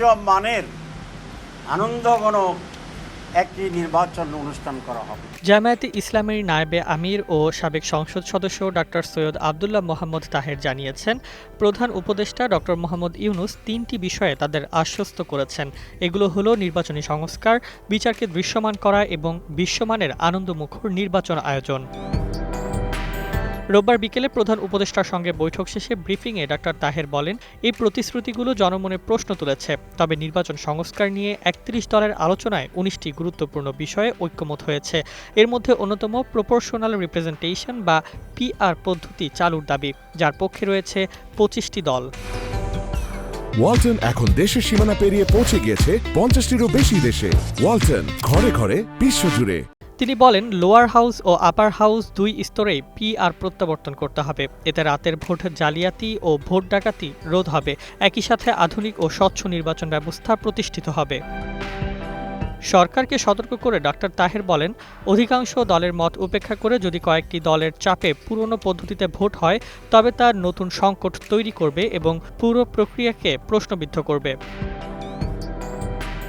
বিশ্বমানের আনন্দঘনক একটি নির্বাচন অনুষ্ঠান করা হবে। জামায়াতে ইসলামীর নায়েবে আমির ও সাবেক সংসদ সদস্য ডক্টর সৈয়দ আবদুল্লাহ মোহাম্মদ তাহের জানিয়েছেন, প্রধান উপদেষ্টা ডক্টর মোহাম্মদ ইউনূস ৩টি বিষয়ে তাদের আশ্বস্ত করেছেন। এগুলো হলো নির্বাচনী সংস্কার, বিচারকে দৃশ্যমান করা এবং বিশ্বমানের আনন্দমুখর নির্বাচন আয়োজন। রোববার বিকেলে প্রধান উপদেষ্টার সঙ্গে বৈঠক শেষে ব্রিফিংয়ে ডক্টর তাহের বলেন, এই প্রতিশ্রুতিগুলো জনমনে প্রশ্ন তুলেছে, তবে নির্বাচন সংস্কার নিয়ে ৩১ দলের আলোচনায় ১৯টি গুরুত্বপূর্ণ বিষয়ে ঐক্যমত হয়েছে। এর মধ্যে অন্যতম প্রপোর্শনাল রিপ্রেজেন্টেশন বা পিআর পদ্ধতি চালুর দাবি, যার পক্ষে রয়েছে ২৫টি দল। ওয়ালটন এখন দেশের সীমানা পেরিয়ে পৌঁছে গিয়েছে ৫০টিরও বেশি দেশে। ওয়ালটন, ঘরে ঘরে, বিশ্বজুড়ে। তিনি বলেন, লোয়ার হাউস ও আপার হাউস ২ স্তরেই পিআর প্রত্যাবর্তন করতে হবে। এতে রাতের ভোট জালিয়াতি ও ভোট ডাকাতি রোধ হবে। একই সাথে আধুনিক ও স্বচ্ছ নির্বাচন ব্যবস্থা প্রতিষ্ঠিত হবে। সরকারকে সতর্ক করে ডক্টর তাহের বলেন, অধিকাংশ দলের মত উপেক্ষা করে যদি কয়েকটি দলের চাপে পুরনো পদ্ধতিতে ভোট হয়, তবে তা নতুন সংকট তৈরি করবে এবং পুরো প্রক্রিয়াকে প্রশ্নবিদ্ধ করবে।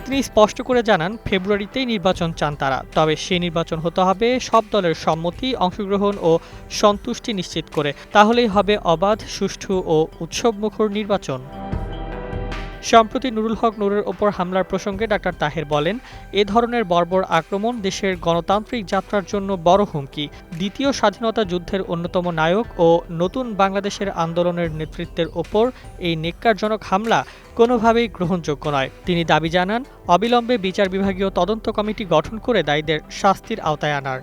তিনি স্পষ্ট করে জানান, ফেব্রুয়ারিতেই নির্বাচন চান তারা, তবে সেই নির্বাচন হতে হবে সব দলের সম্মতি, অংশগ্রহণ ও সন্তুষ্টি নিশ্চিত করে। তাহলেই হবে অবাধ, সুষ্ঠু ও উৎসবমুখর নির্বাচন। সম্প্রতি নুরুল হক নূরের ওপর হামলার প্রসঙ্গে ডক্টর তাহের বলেন, এ ধরনের বর্বর আক্রমণ দেশের গণতান্ত্রিক যাত্রার জন্য বড় হুমকি। দ্বিতীয় স্বাধীনতা যুদ্ধের অন্যতম নায়ক ও নতুন বাংলাদেশের আন্দোলনের নেতৃত্বের ওপর এই নেক্কারজনক হামলা কোনোভাবেই গ্রহণযোগ্য নয়। তিনি দাবি জানান, অবিলম্বে বিচার বিভাগীয় তদন্ত কমিটি গঠন করে দায়ীদের শাস্তির আওতায় আনার।